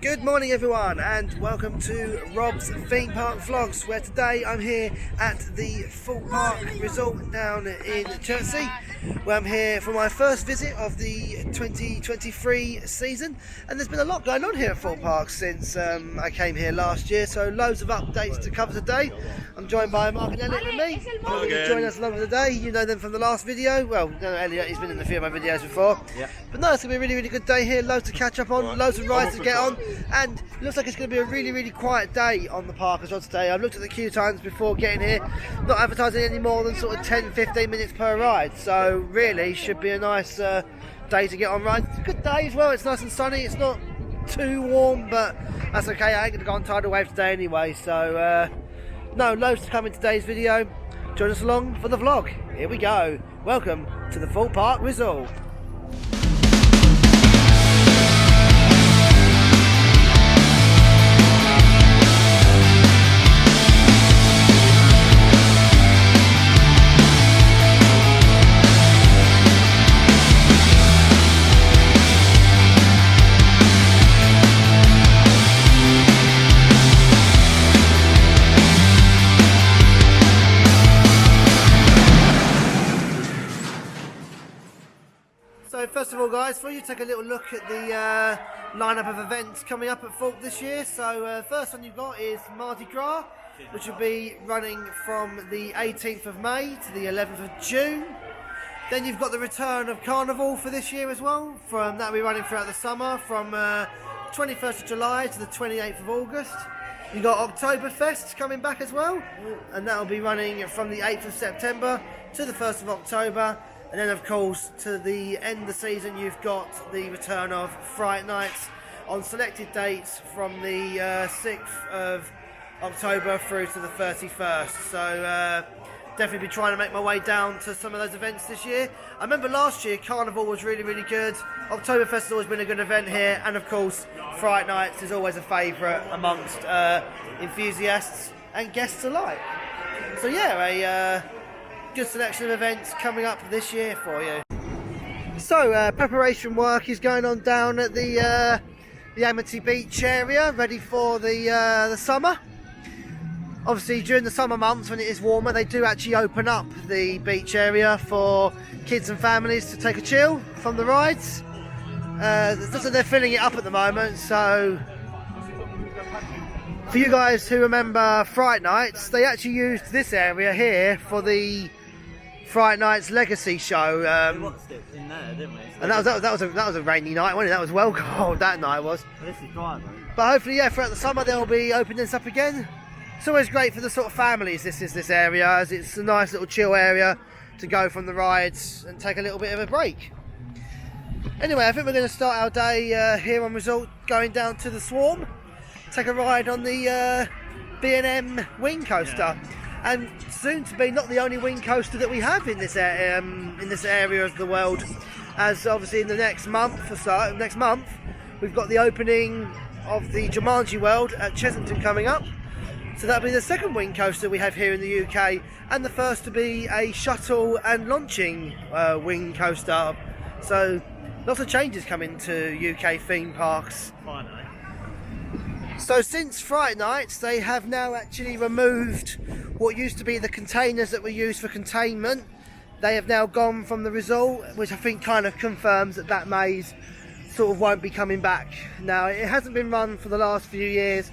Good morning everyone and welcome to Rob's Theme Park Vlogs, where today I'm here at the Thorpe Park Resort down in Chertsey, where I'm here for my first visit of the 2023 season, and there's been a lot going on here at Thorpe Park since I came here last year, so loads of updates to cover today. I'm joined by Mark and Elliot with me. Join us along for the day. You know them from the last video. Well, you know Elliot, he's been in a few of my videos before. Yeah. But no, it's going to be a really good day here, loads to catch up on, loads of rides to get on. And it looks like it's going to be a really quiet day on the park as well today. I've looked at the queue times before getting here, not advertising any more than sort of 10-15 minutes per ride, so really should be a nice day to get on rides. It's a good day as well, it's nice and sunny, it's not too warm, but that's okay. I ain't going to go on tidal wave today anyway, so no, loads to come in today's video. Join us along for the vlog. Here we go. Welcome to the Thorpe Park Resort. So first of all guys, before you take a little look at the lineup of events coming up at Thorpe this year, so first one you've got is Mardi Gras, which will be running from the 18th of May to the 11th of June. Then you've got the return of Carnival for this year as well, that will be running throughout the summer from 21st of July to the 28th of August. You've got Oktoberfest coming back as well, and that will be running from the 8th of September to the 1st of October. And then of course to the end of the season you've got the return of Fright Nights on selected dates from the 6th of October through to the 31st. So definitely be trying to make my way down to some of those events this year. I remember last year Carnival was really good. Oktoberfest has always been a good event here, and of course Fright Nights is always a favourite amongst enthusiasts and guests alike. So yeah, good selection of events coming up this year for you. So preparation work is going on down at the Amity Beach area, ready for the summer. Obviously during the summer months when it is warmer, they do actually open up the beach area for kids and families to take a chill from the rides. They're filling it up at the moment, so for you guys who remember Fright Nights, they actually used this area here for the Fright Nights Legacy show, we watched it in there, didn't we? So and that was a rainy night, wasn't it? That was well cold. That night was. This is dry, though. But hopefully, yeah, throughout the summer they'll be opening this up again. It's always great for the sort of families. This area, as it's a nice little chill area to go from the rides and take a little bit of a break. Anyway, I think we're going to start our day here on Resort, going down to the Swarm, take a ride on the B&M wing coaster. Yeah. And soon to be not the only wing coaster that we have in this area of the world, as obviously in the next month or so, we've got the opening of the Jumanji World at Chessington coming up. So that'll be the second wing coaster we have here in the UK, and the first to be a shuttle and launching wing coaster. So lots of changes coming to UK theme parks. Finally. So since Fright Nights, they have now actually removed what used to be the containers that were used for containment. They have now gone from the resort, which I think kind of confirms that that maze sort of won't be coming back. Now, it hasn't been run for the last few years,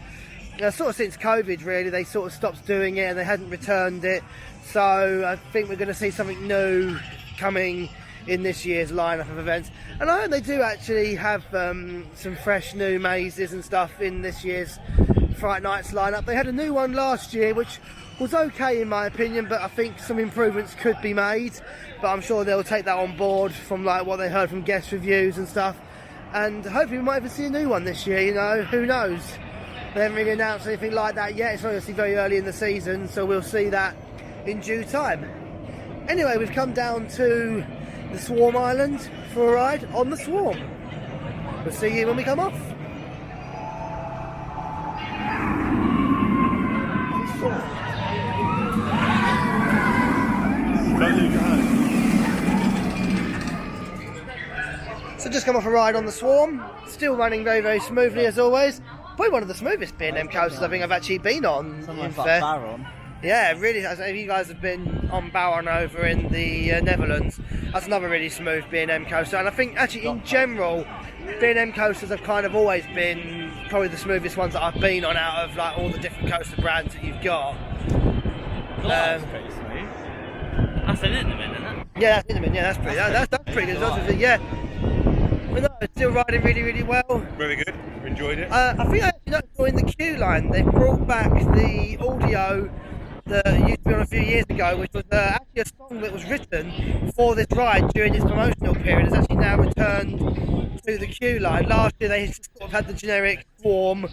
sort of since COVID really. They sort of stopped doing it and they hadn't returned it. So I think we're going to see something new coming in this year's lineup of events, and I hope they do actually have some fresh new mazes and stuff in this year's Fright Nights lineup. They had a new one last year which was okay in my opinion, but I think some improvements could be made, but I'm sure they'll take that on board from like what they heard from guest reviews and stuff, and hopefully we might even see a new one this year. You know, who knows? They haven't really announced anything like that yet. It's obviously very early in the season, so we'll see that in due time. Anyway, we've come down to the Swarm Island for a ride on the Swarm. We'll see you when we come off. So just come off a ride on the Swarm, still running very, very smoothly as always. Probably one of the smoothest B&M coasters I think I've actually been on. Something like Baron. Yeah, it really has. If you guys have been on Baron over in the Netherlands, that's another really smooth B&M coaster. And I think actually in general, B&M coasters have kind of always been probably the smoothest ones that I've been on out of like all the different coaster brands that you've got. That's pretty smooth. That's an Intamin, isn't it? Yeah, that's Intamin. Yeah, that's pretty. That's pretty good. Right. Yeah. But no, it's still riding really, really well. Very good. Enjoyed it. I think I actually noticed in the queue line they brought back the audio that used to be on a few years ago, which was actually a song that was written for this ride during its promotional period. It's actually now returned to the queue line. Last year they just sort of had the generic warm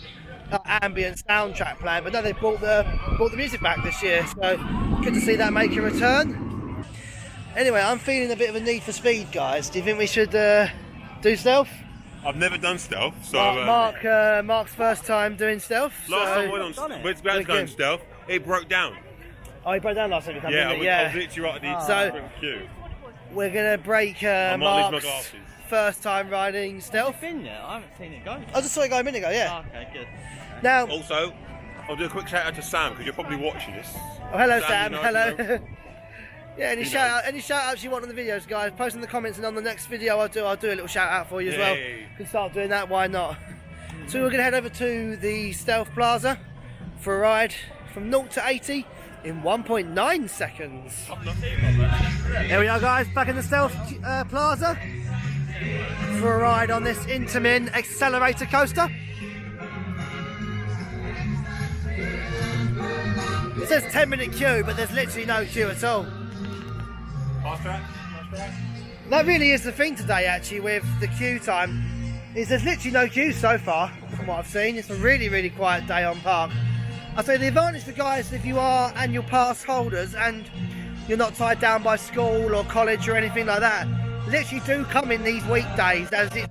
ambient soundtrack playing, but now they brought the music back this year, so good to see that make a return. Anyway, I'm feeling a bit of a need for speed, guys. Do you think we should do stealth? I've never done stealth, so Mark's first time doing stealth. Last time I went about to go on stealth, it broke down. Oh, he broke down last time. Yeah, I was literally right at the queue. We're gonna break Mark's first time riding stealth. Have you been there? I haven't seen it go. I just saw it go a minute ago. Yeah. Oh, okay, good. Now, also, I'll do a quick shout out to Sam because you're probably watching this. Oh, hello, Sam. You know, hello. you know. Yeah, any shout outs you want on the videos, guys? Post in the comments, and on the next video I'll do a little shout out for you as well. You can start doing that. Why not? So we're gonna head over to the Stealth Plaza for a ride from 0 to 80 in 1.9 seconds. Here we are, guys, back in the Stealth Plaza for a ride on this Intamin accelerator coaster. It says 10-minute queue, but there's literally no queue at all. Fast track. That really is the thing today, actually, with the queue time, is there's literally no queue so far, from what I've seen. It's a really, really quiet day on park. I'd say the advantage for guys, if you are annual pass holders and you're not tied down by school or college or anything like that, literally do come in these weekdays, as it's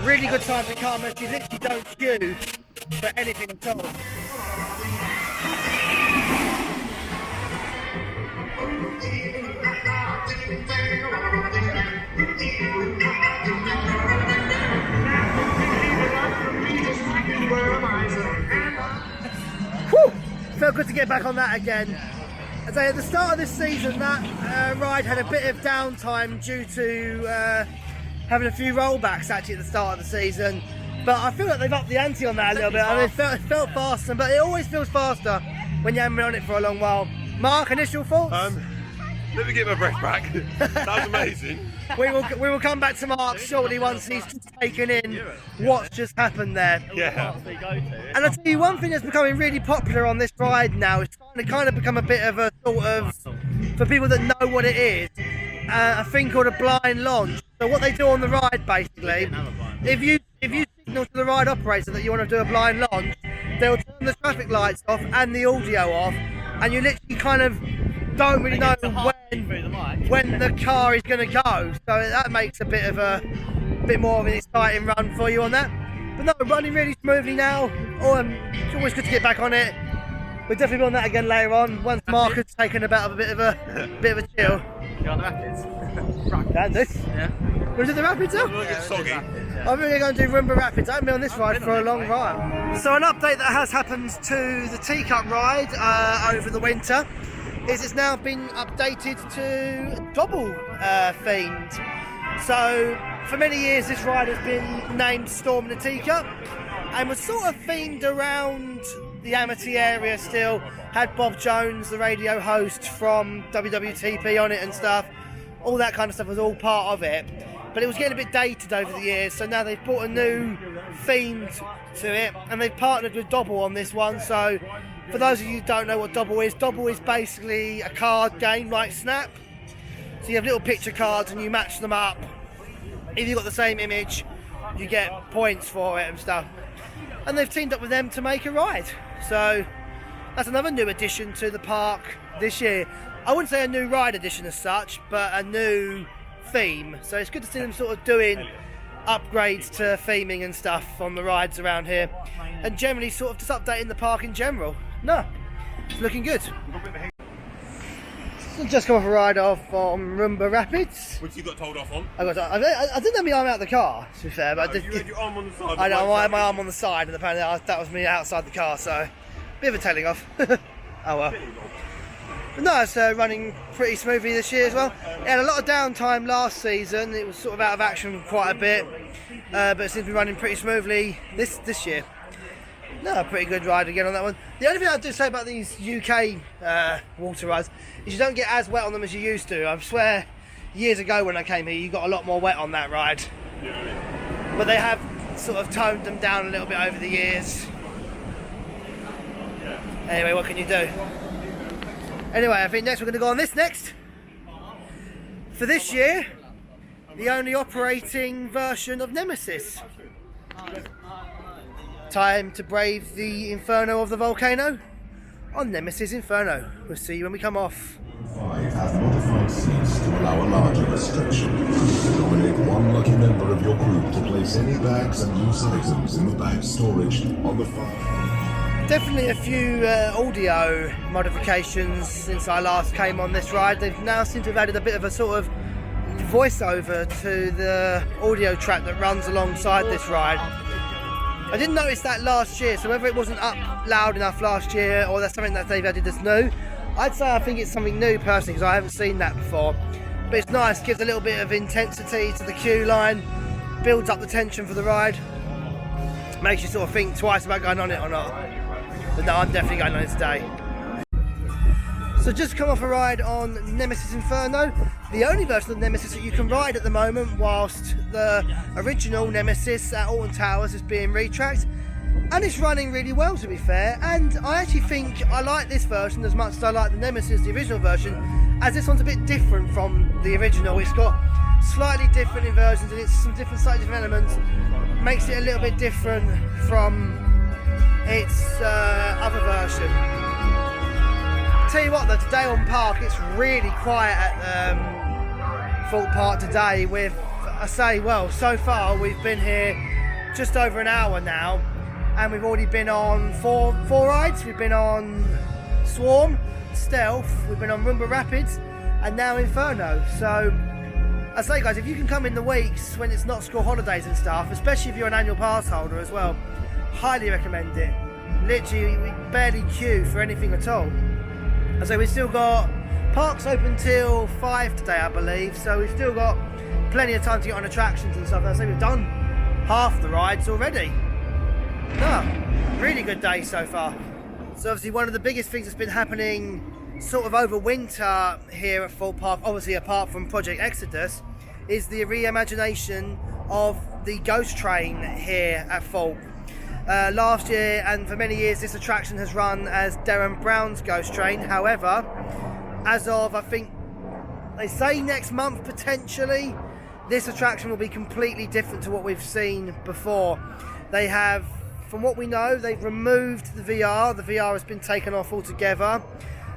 really good time to come, as you literally don't queue for anything at all. Whew! Felt good to get back on that again. As at the start of this season, that ride had a bit of downtime due to having a few rollbacks actually at the start of the season. But I feel like they've upped the ante on that a little bit. I mean, it felt faster, but it always feels faster when you haven't been on it for a long while. Mark, initial thoughts? Let me get my breath back. That was amazing. We will come back to Mark shortly once he's just taken in what's just happened there. Yeah. And I'll tell you one thing that's becoming really popular on this ride now, it's kind of become a bit of a sort of, for people that know what it is, a thing called a blind launch. So what they do on the ride basically, if you signal to the ride operator that you want to do a blind launch, they'll turn the traffic lights off and the audio off, and you literally kind of don't really know when the car is going to go, so that makes a bit more of an exciting run for you on that. But no, running really smoothly now. It's always good to get back on it. We'll definitely be on that again later on once Mark has taken a bit of a chill. You're on the Rapids. Yeah. Was it the Rapids now? I'm really going to do Rumba Rapids. I haven't been on this ride for a long while. So an update that has happened to the Teacup ride over the winter is it's now been updated to double themed. So for many years this ride has been named Storm the Teacup and was sort of themed around the Amity area still. Had Bob Jones, the radio host from WWTP on it and stuff. All that kind of stuff was all part of it. But it was getting a bit dated over the years, so now they've brought a new theme to it and they've partnered with Dobble on this one. So for those of you who don't know what Dobble is basically a card game like Snap. So you have little picture cards and you match them up. If you've got the same image, you get points for it and stuff. And they've teamed up with them to make a ride. So that's another new addition to the park this year. I wouldn't say a new ride addition as such, but a new theme. So it's good to see them sort of doing upgrades to theming and stuff on the rides around here. And generally sort of just updating the park in general. No, it's looking good. So just come off a ride off from Rumba Rapids. Which you got told off on? I didn't have my arm out the car, to be fair, but I did. You had your arm on the side. I know, I had my arm on the side, and apparently that was me outside the car, so bit of a tailing off. Oh well. But no, it's running pretty smoothly this year as well. It had a lot of downtime last season. It was sort of out of action quite a bit, but it seems to be running pretty smoothly this year. No, a pretty good ride again on that one. The only thing I do say about these UK water rides is you don't get as wet on them as you used to. I swear, years ago when I came here, you got a lot more wet on that ride. Yeah. But they have sort of toned them down a little bit over the years. Yeah. Anyway, what can you do? Anyway, I think next we're going to go on this next. For this year, the only operating version of Nemesis. Time to brave the inferno of the volcano on Nemesis Inferno. We'll see you when we come off. 5 have modified seats to allow a larger restriction. Nominate one lucky member of your group to place any bags and loose items in the bag storage on the far. Definitely a few audio modifications since I last came on this ride. They've now seemed to have added a bit of a sort of voiceover to the audio track that runs alongside this ride. I didn't notice that last year, so whether it wasn't up loud enough last year or that's something that they've added as new, I'd say I think it's something new personally because I haven't seen that before. But it's nice, gives a little bit of intensity to the queue line, builds up the tension for the ride, makes you sort of think twice about going on it or not. But no, I'm definitely going on it today. So just come off a ride on Nemesis Inferno, the only version of Nemesis that you can ride at the moment whilst the original Nemesis at Alton Towers is being retracked. And it's running really well, to be fair, and I actually think I like this version as much as I like the Nemesis, the original version, as this one's a bit different from the original. It's got slightly different inversions and it's some slightly different elements, makes it a little bit different from its other version. Tell you what though, today on Park it's really quiet at Thorpe Park today with, I say, well, so far we've been here just over an hour now and we've already been on four rides. We've been on Swarm, Stealth, we've been on Rumba Rapids and now Inferno. So I say guys, if you can come in the weeks when it's not school holidays and stuff, especially if you're an annual pass holder as well, highly recommend it. Literally we barely queue for anything at all. And so we've still got parks open till 5 today, I believe, so we've still got plenty of time to get on attractions and stuff. And so we've done half the rides already. No, really good day so far. So obviously one of the biggest things that's been happening sort of over winter here at Thorpe Park, obviously apart from Project Exodus, is the reimagination of the ghost train here at Thorpe. Last year and for many years this attraction has run as Darren Brown's ghost train. However, as of I think they say next month potentially, this attraction will be completely different to what we've seen before. They have, from what we know, they've removed the VR. The VR has been taken off altogether.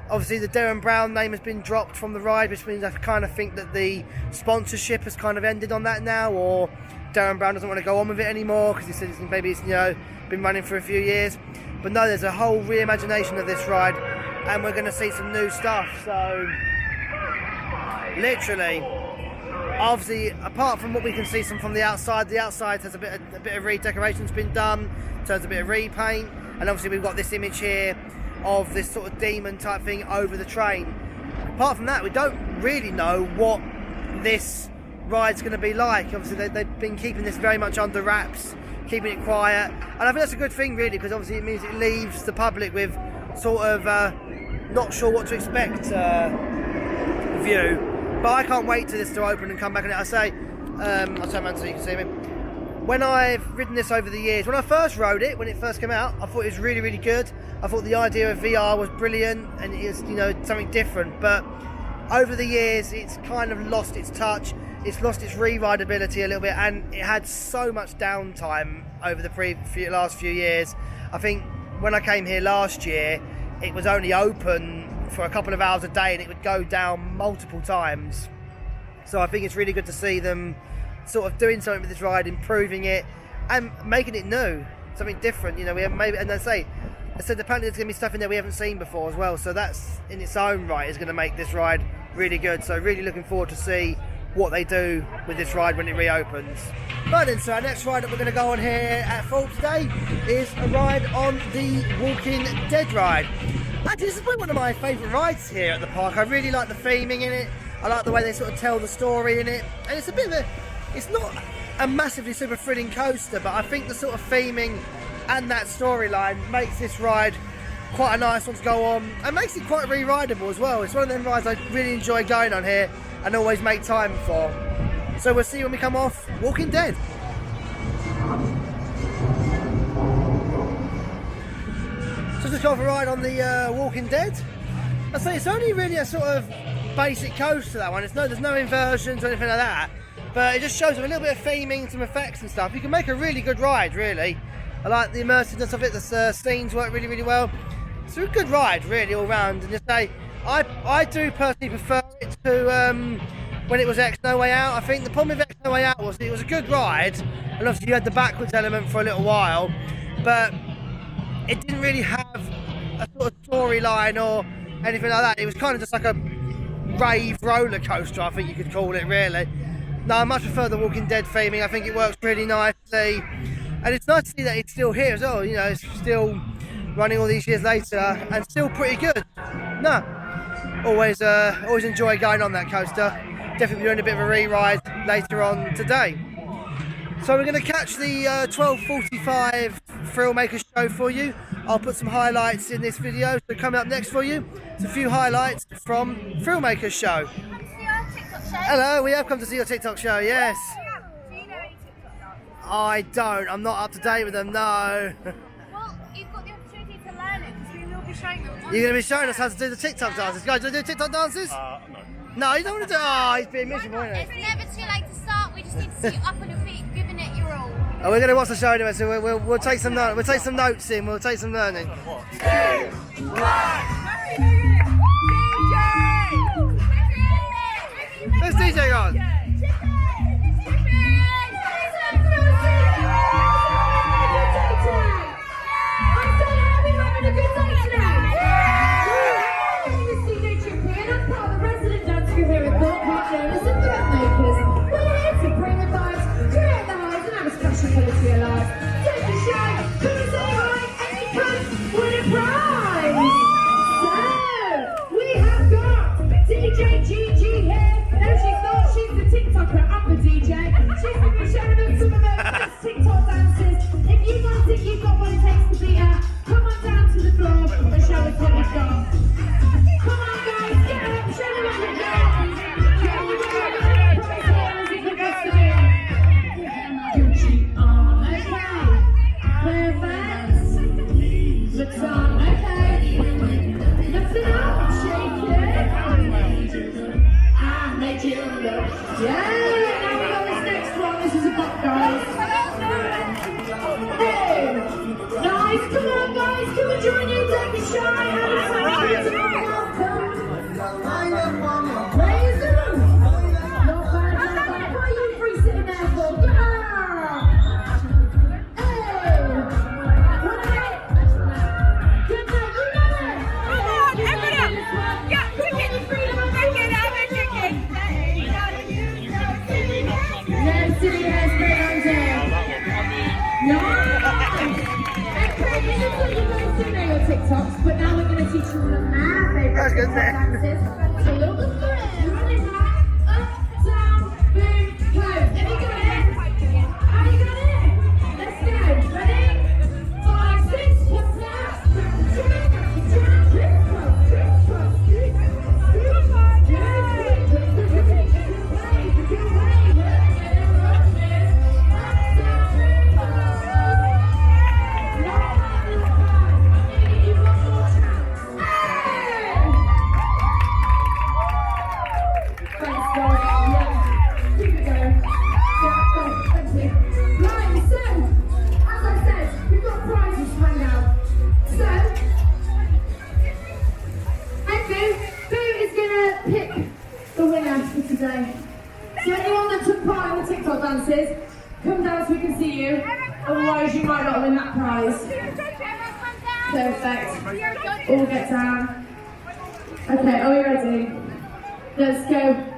Obviously the Darren Brown name has been dropped from the ride, which means I kind of think that the sponsorship has kind of ended on that now, or Darren Brown doesn't want to go on with it anymore because he said maybe it's, you know, been running for a few years. But no, there's a whole reimagination of this ride and we're going to see some new stuff. So literally, obviously apart from what we can see from the outside has a bit of redecoration's been done, turns a bit of repaint, and obviously we've got this image here of this sort of demon type thing over the train. Apart from that, we don't really know what this ride's going to be like. Obviously they've been keeping this very much under wraps, keeping it quiet, and I think that's a good thing really, because obviously it means it leaves the public with sort of not sure what to expect view. But I can't wait till this to open and come back. And I say, I'll turn around so you can see me. When I've ridden this over the years, when I first rode it, when it first came out, I thought it was really, really good. I thought the idea of VR was brilliant and it was, you know, something different. But over the years, it's kind of lost its touch. It's lost its re-rideability a little bit, and it had so much downtime over the last few years. I think when I came here last year, it was only open for a couple of hours a day and it would go down multiple times. So I think it's really good to see them sort of doing something with this ride, improving it and making it new, something different. You know, we have maybe, and I say, I said apparently there's going to be stuff in there we haven't seen before as well, so that's in its own right is going to make this ride really good. So really looking forward to see what they do with this ride when it reopens. Right then, so our next ride that we're going to go on here at Thorpe today is a ride on the Walking Dead ride. Actually, this is probably one of my favourite rides here at the park. I really like the theming in it. I like the way they sort of tell the story in it. And it's a bit of a, it's not a massively super thrilling coaster, but I think the sort of theming and that storyline makes this ride quite a nice one to go on and makes it quite re-rideable as well. It's one of them rides I really enjoy going on here and always make time for. So we'll see you when we come off Walking Dead. So just go for a ride on the Walking Dead. I say it's only really a sort of basic coaster, that one. There's no inversions or anything like that, but it just shows them a little bit of theming, some effects and stuff. You can make a really good ride, really. I like the immersiveness of it. The scenes work really, really well. It's a good ride, really, all round. And just say, I do personally prefer it to when it was X No Way Out. I think the problem with X No Way Out was it was a good ride, and obviously you had the backwards element for a little while, but it didn't really have a sort of storyline or anything like that. It was kind of just like a rave roller coaster, I think you could call it, really. No, I much prefer the Walking Dead theming. I think it works really nicely, and it's nice to see that it's still here as well. You know, it's still running all these years later and still pretty good. No, always enjoy going on that coaster. Definitely doing a bit of a re-ride later on today. So we're going to catch the 12:45 Thrillmakers show for you. I'll put some highlights in this video. So coming up next for you, it's a few highlights from Thrillmakers show. Come to see our TikTok show. Hello, we have come to see your TikTok show, yes. Do you know any TikTok dances? I don't, I'm not up to date with them, no. Well, you've got the opportunity to learn it because we will be showing them. You're going to be showing us how to do the TikTok dances. Guys, do you want to do TikTok dances? No. No, you don't want to do. Oh, he's being miserable, isn't It's he? never too late to start. We just need to see you up on your feet, giving it your all. Oh, we're going to watch the show anyway, so we'll take some notes. We'll take some notes in. We'll take some learning. Where's DJ on? Nemesis Inferno. We're here to bring the vibes, create the highs, and have a special quality of life. Take a shine, come and say hi, and you can win a prize. So, we have got DJ Gigi here. Now she thought she's the TikToker, I'm the DJ. She's going to be showing us some of her best TikTok dances. If you guys think you've got what it takes to beat her, come on down to the floor and show us what you've got. Come on guys, get up, show me what you've got. Looks on, okay. Lift it up, shake it. I make you look. Yeah, now we got this next one. This is a bop, guys. Hey, nice. Come on, guys. Come and join you. Take a shot. Have a welcome. Praise them. Not bad. What are you three sitting there for? Yeah. TikToks, but now we're going to teach you one of our favourite TikTok dances. So look at it. Running back, up, down, boom, close. Have you got it? Have you got it? Let's go. Ready? 5, 6, what's that? So anyone that took part in the TikTok dances, come down so we can see you. Otherwise you might not win that prize. perfect. All get down. Okay, are we ready? Let's go.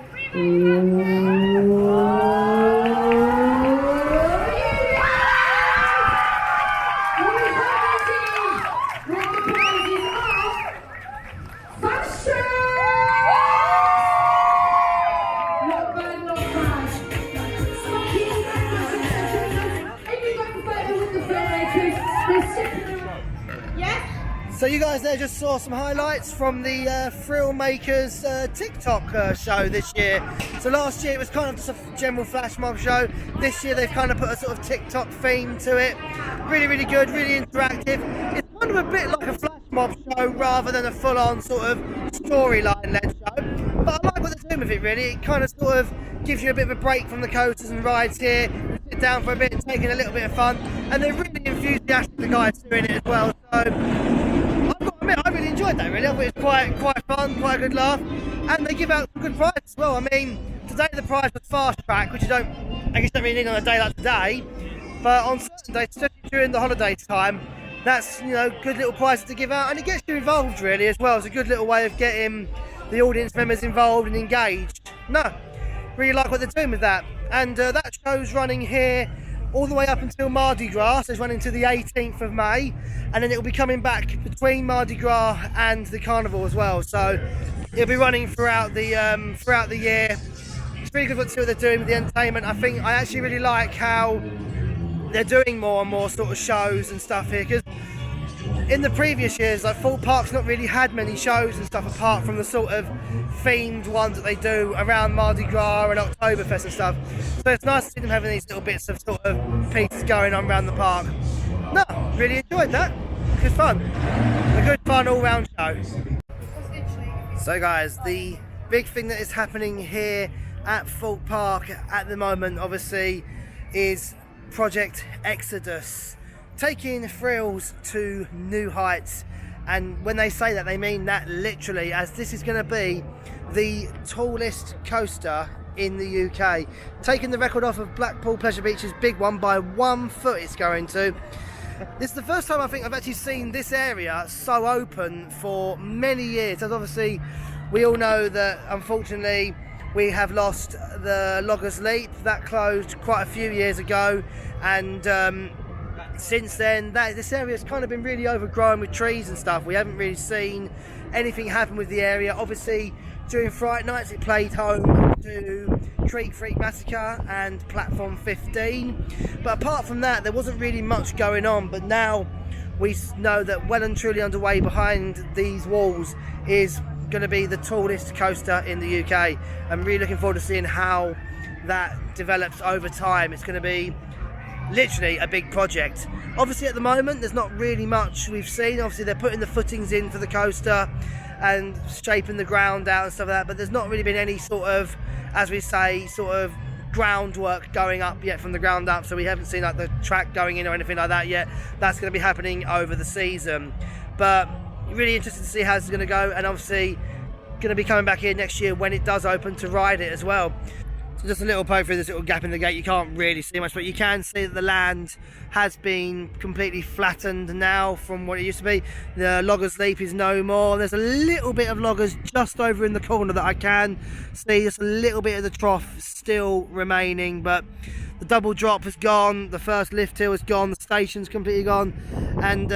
So you guys there just saw some highlights from the Thrillmakers TikTok show this year. So last year it was kind of just a general flash mob show. This year they've kind of put a sort of TikTok theme to it. Really, really good, really interactive. It's kind of a bit like a flash mob show rather than a full-on sort of storyline-led show. But I like what they're doing with it really. It kind of sort of gives you a bit of a break from the coasters and rides here. Sit down for a bit and taking a little bit of fun. And they're really enthusiastic, the guys doing it as well. So I really enjoyed that really. I thought it was quite fun, quite a good laugh, and they give out some good prizes as well. I mean, today the prize was fast track, which I guess you don't really need on a day like today, but on certain days, especially during the holiday time, that's, you know, good little prizes to give out, and it gets you involved really as well. It's a good little way of getting the audience members involved and engaged. No, really like what they're doing with that, and that show's running here all the way up until Mardi Gras. So it's running to the 18th of May, and then it will be coming back between Mardi Gras and the Carnival as well. So it'll be running throughout the year. It's really good to see what they're doing with the entertainment. I actually really like how they're doing more and more sort of shows and stuff here, because in the previous years, like Thorpe Park's not really had many shows and stuff apart from the sort of themed ones that they do around Mardi Gras and Oktoberfest and stuff. So it's nice to see them having these little bits of sort of pieces going on around the park. No, really enjoyed that. Good fun. A good fun all-round show. So guys, the big thing that is happening here at Thorpe Park at the moment, obviously, is Project Exodus. Taking thrills to new heights, and when they say that, they mean that literally, as this is going to be the tallest coaster in the UK, taking the record off of Blackpool Pleasure Beach's big one by 1 foot. It's going to. This is the first time I think I've actually seen this area so open for many years, as obviously we all know that unfortunately we have lost the Loggers Leap. That closed quite a few years ago, and since then this area has kind of been really overgrown with trees and stuff. We haven't really seen anything happen with the area. Obviously during Fright Nights it played home to Creek Freak Massacre and Platform 15, but apart from that there wasn't really much going on. But now we know that well and truly underway behind these walls is going to be the tallest coaster in the UK. I'm really looking forward to seeing how that develops over time. It's going to be literally a big project. Obviously at the moment there's not really much we've seen. Obviously they're putting the footings in for the coaster and shaping the ground out and stuff like that, but there's not really been any sort of, as we say, sort of groundwork going up yet from the ground up. So we haven't seen like the track going in or anything like that yet. That's going to be happening over the season, but really interested to see how it's going to go, and obviously going to be coming back here next year when it does open to ride it as well. So just a little poke through this little gap in the gate. You can't really see much, but you can see that the land has been completely flattened now from what it used to be. The Loggers Leap is no more. There's a little bit of loggers just over in the corner that I can see. Just a little bit of the trough still remaining, but the double drop has gone, the first lift hill is gone, the station's completely gone. And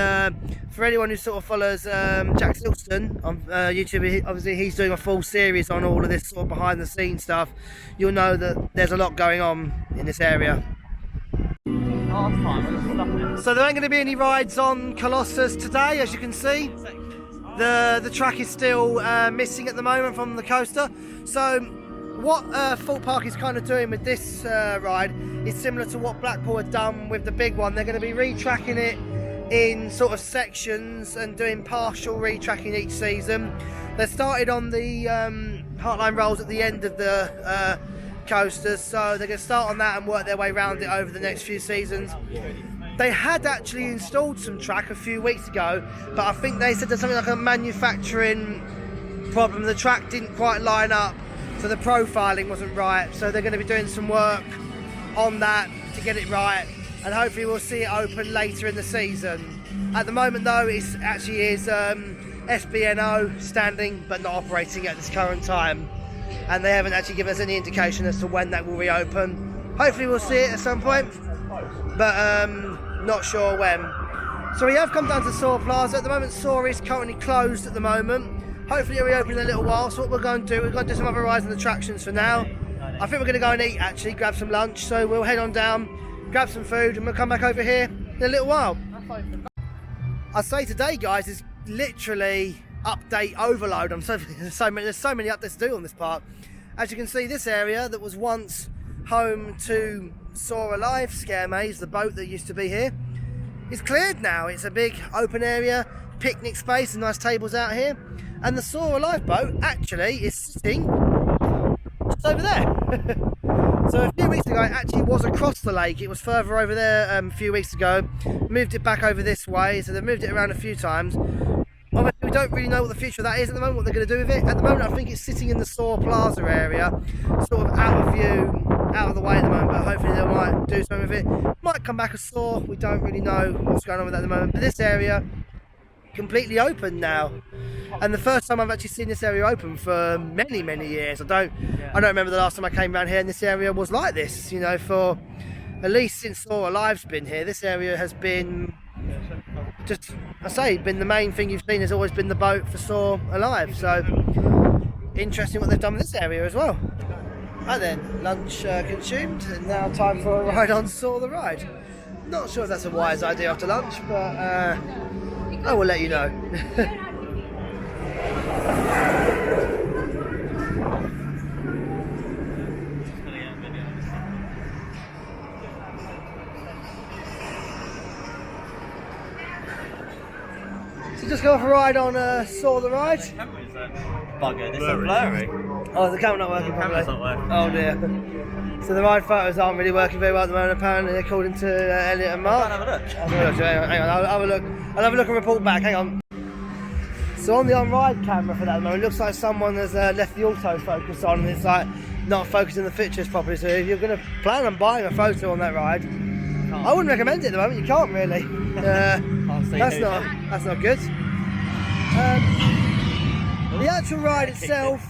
for anyone who sort of follows Jack Silkston on YouTube, obviously he's doing a full series on all of this sort of behind the scenes stuff. You'll know that there's a lot going on in this area. So there ain't going to be any rides on Colossus today, as you can see. The track is still missing at the moment from the coaster. So what Thorpe Park is kind of doing with this ride is similar to what Blackpool had done with the big one. They're going to be retracking it in sort of sections and doing partial retracking each season. They started on the Heartline Rolls at the end of the coasters, so they're going to start on that and work their way around it over the next few seasons. They had actually installed some track a few weeks ago, but I think they said there's something like a manufacturing problem. The track didn't quite line up, so the profiling wasn't right, so they're going to be doing some work on that to get it right. and hopefully we'll see it open later in the season. At the moment though, it actually is SBNO standing but not operating at this current time, and they haven't actually given us any indication as to when that will reopen. Hopefully we'll see it at some point, but not sure when. So we have come down to Saw Plaza. At the moment Saw is currently closed at the moment. Hopefully it'll reopen in a little while. So what we're going to do, we're going to do some other rides and attractions for now. I think we're going to go and eat actually, grab some lunch. So we'll head on down, grab some food, and we'll come back over here in a little while. I'd say today, guys, is literally update overload. There's so many updates to do on this park. As you can see, this area that was once home to Saw Alive Scare Maze, the boat that used to be here, is cleared now. It's a big open area, picnic space, and nice tables out here. And the Saw Alive boat actually is sitting just over there. So a few weeks ago it actually was across the lake. It was further over there a few weeks ago. Moved it back over this way, so they've moved it around a few times. Obviously we don't really know what the future of that is at the moment, what they're going to do with it. At the moment I think it's sitting in the Saw Plaza area, sort of out of view, out of the way at the moment, but hopefully they might do something with it. Might come back a Saw, we don't really know what's going on with that at the moment. But this area, completely open now. And the first time I've actually seen this area open for many, many years. I don't remember the last time I came around here and this area was like this. You know, for at least since Saw Alive's been here, this area has been just, been the main thing you've seen has always been the boat for Saw Alive. So interesting what they've done with this area as well. Right then, lunch consumed, and now time for a ride on Saw the Ride. Not sure if that's a wise idea after lunch, but I will let you know. So just go for a ride on Saw the Ride. Bugger, this is blurry. Oh, the camera not working properly. Camera's not working. Oh dear. So the ride photos aren't really working very well at the moment, apparently, according to Elliot and Mark. Have a look. Hang on, I'll have a look. I'll have a look and report back. Hang on. So on the on-ride camera for that at the moment, it looks like someone has left the autofocus on, and it's like not focusing the pictures properly. So if you're going to plan on buying a photo on that ride, I wouldn't recommend it at the moment. You can't really. That's not good. The actual ride itself,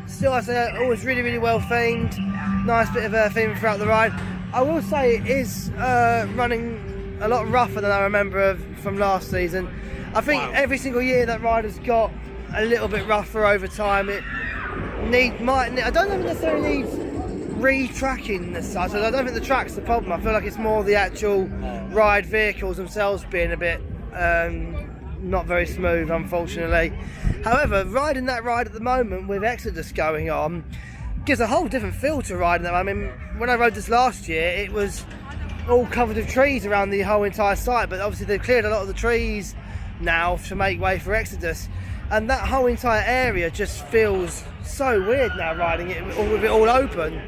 still I say, always really, really well themed. Nice bit of theme throughout the ride. I will say it is running a lot rougher than I remember from last season. I think every single year that ride has got a little bit rougher over time. I don't think it necessarily needs re-tracking as such. I don't think the track's the problem. I feel like it's more the actual ride vehicles themselves being a bit not very smooth, unfortunately. However, riding that ride at the moment with Exodus going on gives a whole different feel to riding that. I mean, when I rode this last year, it was all covered with trees around the whole entire site, but obviously they've cleared a lot of the trees now to make way for Exodus, and that whole entire area just feels so weird now riding it with it all open.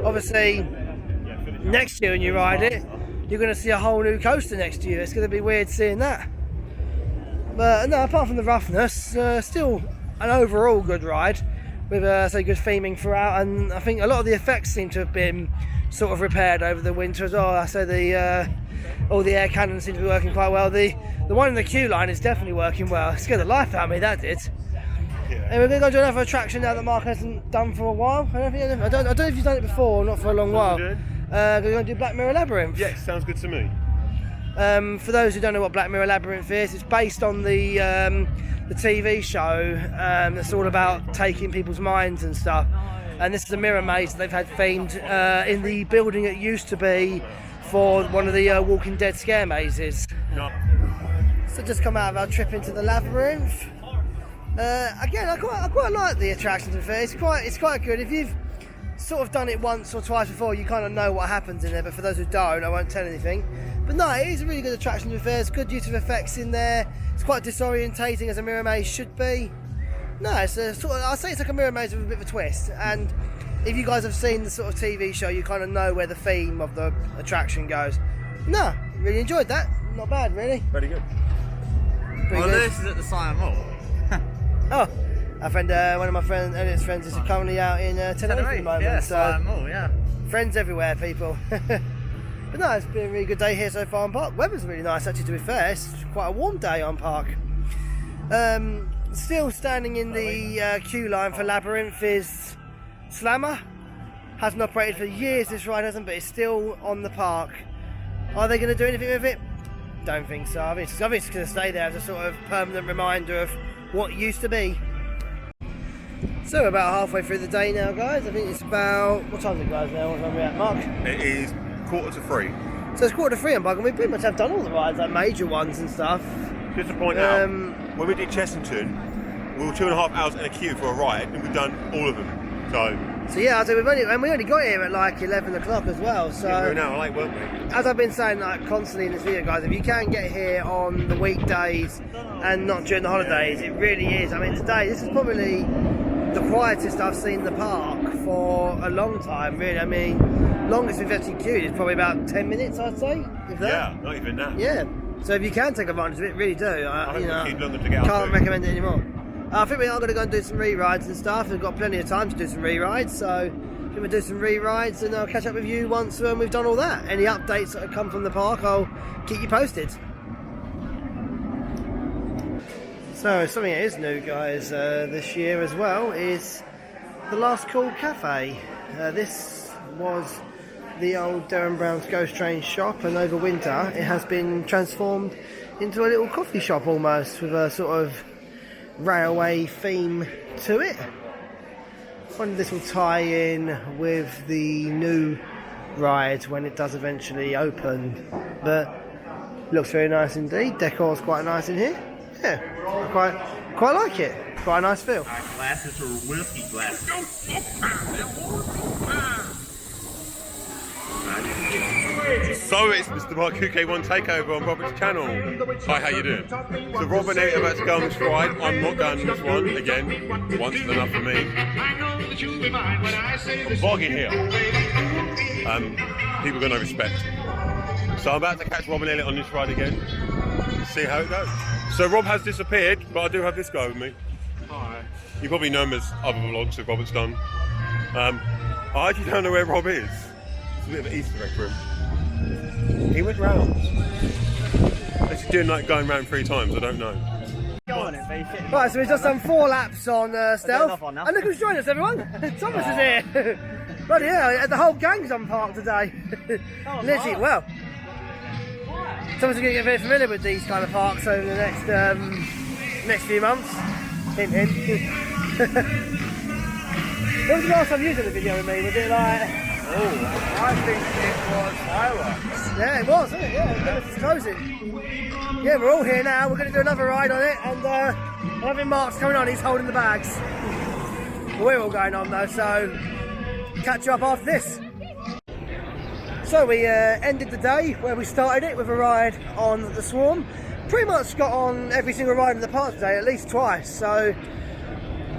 Obviously next year when you ride it, you're going to see a whole new coaster next year. It's going to be weird seeing that. But no, apart from the roughness, still an overall good ride with say good theming throughout, and I think a lot of the effects seem to have been sort of repaired over the winter as well. I say all the air cannons seem to be working quite well. The one in the queue line is definitely working well. It scared the life out of me, that did. And we're going to go do another attraction now that Mark hasn't done for a while. I don't know if you've done it before or not for a long while. We're going to do Black Mirror Labyrinth. Yes, sounds good to me. For those who don't know what Black Mirror Labyrinth is, it's based on the TV show that's all about taking people's minds and stuff. And this is a mirror maze that they've had themed in the building it used to be for one of the Walking Dead scare mazes. No. So just come out of our trip into the Labyrinth. Again, I quite like the attractions of it. It's quite good. If you've sort of done it once or twice before, you kind of know what happens in there, but for those who don't, I won't tell anything. But no, it is a really good attraction to be fair. There's good use of effects in there. It's quite disorientating as a mirror maze should be. No, it's a sort of, I'd say it's like a mirror maze with a bit of a twist. And if you guys have seen the sort of TV show, you kind of know where the theme of the attraction goes. No, really enjoyed that. Not bad, really. Very good. Well, Lewis is at the Siam Mall. Oh, our friend, one of my friends, Elliot's friends, is currently out in Tenerife at the moment. Yeah, so Siam Mall, yeah. friends everywhere, people. But no, it's been a really good day here so far on Park. Weather's really nice actually, to be fair. It's quite a warm day on Park. Still standing in the queue line for Labyrinth is Slammer. Hasn't operated for years, this ride hasn't, but it's still on the park. Are they going to do anything with it? Don't think so. I think it's going to stay there as a sort of permanent reminder of what used to be. So we're about halfway through the day now, guys. I think it's about... What time is it, guys, now? What time are we at, Mark? It is 2:45. So it's 2:45 on Park, and we pretty much have done all the rides, like major ones and stuff. Just to point out, when we did Chessington, we were 2.5 hours in a queue for a ride, and we've done all of them. So yeah, we only got here at like 11 o'clock as well. So we're an hour late, weren't we? As I've been saying like constantly in this video, guys, if you can get here on the weekdays and not during the holidays, it really is. I mean, today this is probably the quietest I've seen the park for a long time, really. I mean, longest we've actually queued is probably about 10 minutes, I'd say. If that. Yeah, not even that. Yeah. So if you can take advantage of it, really do. I you know, keep longer to get can't recommend it anymore. I think we are going to go and do some re-rides and stuff. We've got plenty of time to do some re-rides, so I think we'll do some re-rides and I'll catch up with you once we've done all that. Any updates that have come from the park, I'll keep you posted. So something that is new, guys, this year as well is the Last Call Cafe. This was the old Darren Brown's Ghost Train shop, and over winter it has been transformed into a little coffee shop almost, with a sort of railway theme to it. I wonder if this will tie in with the new ride when it does eventually open, but looks very nice indeed. Decor's quite nice in here. Yeah, I quite like it. Quite a nice feel. Glasses or whiskey glasses? So it's Mr. Mark UK1 Takeover on Robert's channel. Hi, how you doing? So Rob and Nate are about to go on this ride. I'm not going on this one again. Once is enough for me. I'm vlogging here. People are going to respect. So I'm about to catch Rob and Elliot on this ride again. See how it goes. So Rob has disappeared, but I do have this guy with me. Hi. You probably know him as other vlogs that Robert's done. I actually don't know where Rob is. It's a bit of an Easter egg for him. He went round. Is he doing like going round 3 times? I don't know. Right, so we've just done 4 laps on Stealth. And look who's joined us, everyone. Thomas is here. Bloody hell, the whole gang's on Park today. Literally, well. Thomas is going to get very familiar with these kind of parks over the next few months. Hint, hint. When was the last time you did a video with me? Was it like... Oh, I think it was fireworks. Yeah, it was, wasn't it? Yeah, Nemesis closing. Yeah, we're all here now. We're going to do another ride on it, and I think Mark's coming on. He's holding the bags. We're all going on though, so catch you up after this. So we ended the day where we started it with a ride on the Swarm. Pretty much got on every single ride in the park today, at least twice. So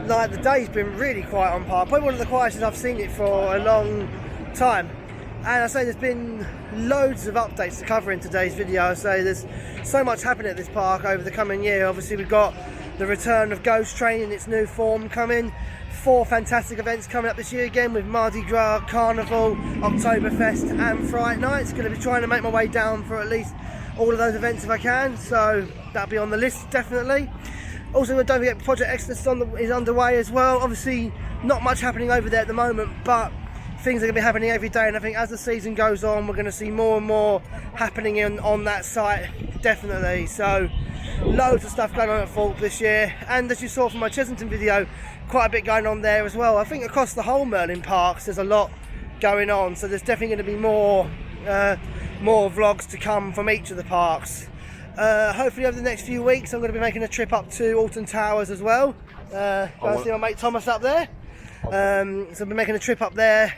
like the day's been really quiet on Park. Probably one of the quietest I've seen it for a long time. And I say there's been loads of updates to cover in today's video. So there's so much happening at this park over the coming year. Obviously we've got the return of Ghost Train in its new form coming. 4 fantastic events coming up this year again, with Mardi Gras, Carnival, Oktoberfest and Fright Nights. Going to be trying to make my way down for at least all of those events if I can, so that'll be on the list definitely. Also, don't forget Project Exodus is underway as well. Obviously not much happening over there at the moment, but things are going to be happening every day, and I think as the season goes on we're going to see more and more happening on that site definitely. So loads of stuff going on at Thorpe this year, and as you saw from my Chessington video, quite a bit going on there as well. I think across the whole Merlin Parks there's a lot going on, so there's definitely going to be more vlogs to come from each of the parks. Hopefully over the next few weeks I'm going to be making a trip up to Alton Towers as well. Go see my mate Thomas up there. So I'll be making a trip up there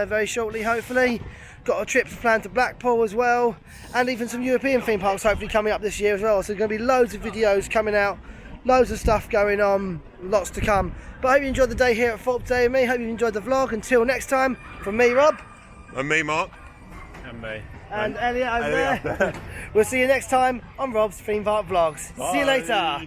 very shortly, hopefully. Got a trip planned to Blackpool as well, and even some European theme parks hopefully coming up this year as well. So there's going to be loads of videos coming out, loads of stuff going on, lots to come. But I hope you enjoyed the day here at Thorpe today with me. Hope you enjoyed the vlog. Until next time, from me, Rob. And me, Mark. And me. And Elliot over there. We'll see you next time on Rob's Theme Park Vlogs. Bye. See you later.